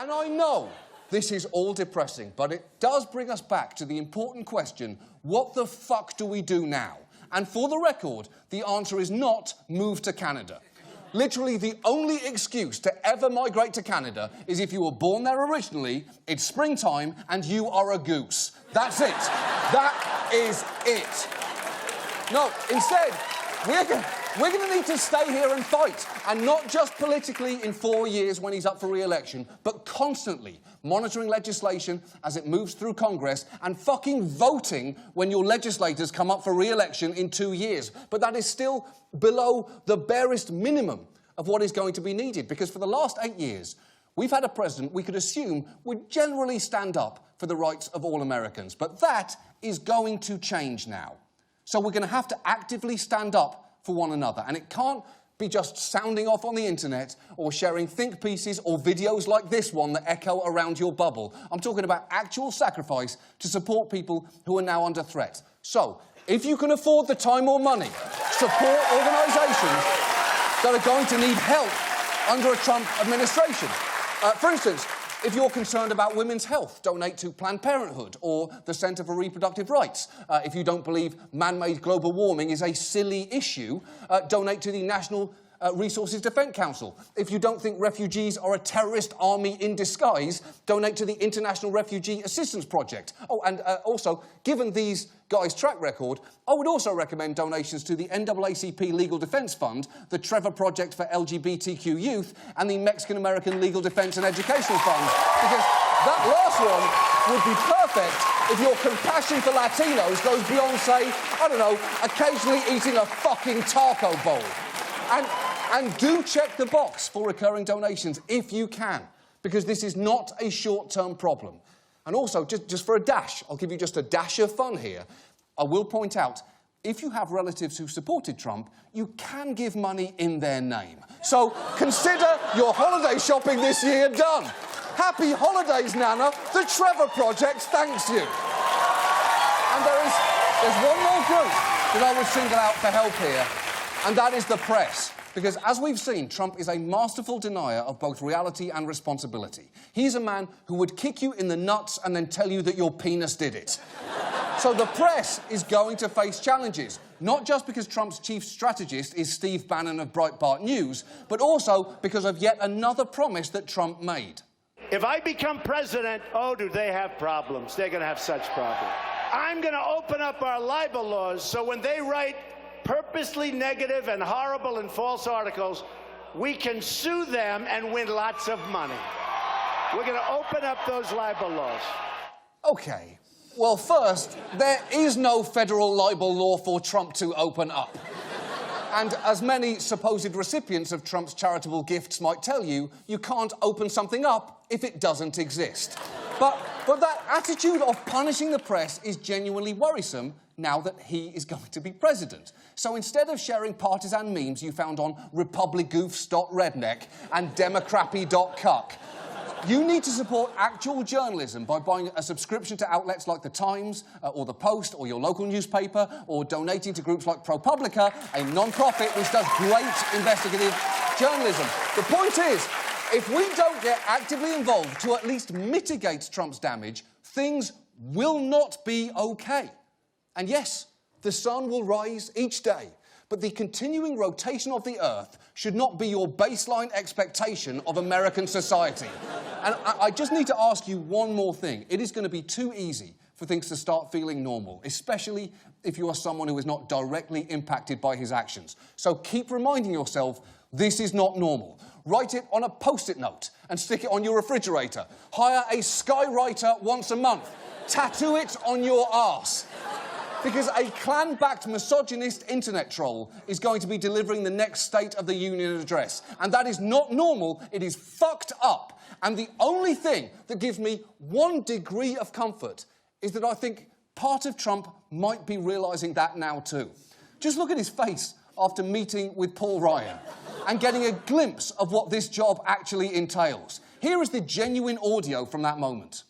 And I know this is all depressing, but it does bring us back to the important question, what the fuck do we do now? And for the record, the answer is not move to Canada. Literally, the only excuse to ever migrate to Canada is if you were born there originally, it's springtime, and you are a goose. That's it. That is it. No, instead, we're going to need to stay here and fight. And not just politically in 4 years when he's up for re-election, but constantly monitoring legislation as it moves through Congress and fucking voting when your legislators come up for re-election in 2 years. But that is still below the barest minimum of what is going to be needed, because for the last 8 years, we've had a president we could assume would generally stand up for the rights of all Americans. But that is going to change now. So we're going to have to actively stand up for one another. And it can't be just sounding off on the internet or sharing think pieces or videos like this one that echo around your bubble. I'm talking about actual sacrifice to support people who are now under threat. So, if you can afford the time or money, support organisations that are going to need help under a Trump administration. For instance, if you're concerned about women's health, donate to Planned Parenthood or the Centre for Reproductive Rights. If you don't believe man-made global warming is a silly issue, donate to the National Resources Defence Council. If you don't think refugees are a terrorist army in disguise, donate to the International Refugee Assistance Project. Oh, and also, given these guys' track record, I would also recommend donations to the NAACP Legal Defence Fund, the Trevor Project for LGBTQ Youth, and the Mexican-American Legal Defence and Educational Fund. Because that last one would be perfect if your compassion for Latinos goes beyond, say, I don't know, occasionally eating a fucking taco bowl. And do check the box for recurring donations if you can, because this is not a short-term problem. And also, just for a dash, I'll give you just a dash of fun here. I will point out, if you have relatives who supported Trump, you can give money in their name. So consider your holiday shopping this year done. Happy holidays, Nana. The Trevor Project thanks you. And there's one more group that I would single out for help here, and that is the press. Because, as we've seen, Trump is a masterful denier of both reality and responsibility. He's a man who would kick you in the nuts and then tell you that your penis did it. So the press is going to face challenges, not just because Trump's chief strategist is Steve Bannon of Breitbart News, but also because of yet another promise that Trump made. If I become president, oh, do they have problems. They're going to have such problems. I'm going to open up our libel laws so when they write purposely negative and horrible and false articles, we can sue them and win lots of money. We're going to open up those libel laws. OK. Well, first, there is no federal libel law for Trump to open up. And as many supposed recipients of Trump's charitable gifts might tell you, you can't open something up if it doesn't exist. But that attitude of punishing the press is genuinely worrisome now that he is going to be president. So instead of sharing partisan memes you found on republicgoofs.redneck and democrappy.cuck, you need to support actual journalism by buying a subscription to outlets like The Times, or The Post, or your local newspaper, or donating to groups like ProPublica, a non-profit which does great investigative journalism. The point is, if we don't get actively involved to at least mitigate Trump's damage, things will not be OK. And yes, the sun will rise each day, but the continuing rotation of the Earth should not be your baseline expectation of American society. And I just need to ask you one more thing. It is going to be too easy for things to start feeling normal, especially if you are someone who is not directly impacted by his actions. So keep reminding yourself, this is not normal. Write it on a Post-it note and stick it on your refrigerator. Hire a skywriter once a month. Tattoo it on your arse. Because a Klan-backed misogynist internet troll is going to be delivering the next State of the Union address. And that is not normal, it is fucked up. And the only thing that gives me one degree of comfort is that I think part of Trump might be realising that now too. Just look at his face after meeting with Paul Ryan and getting a glimpse of what this job actually entails. Here is the genuine audio from that moment.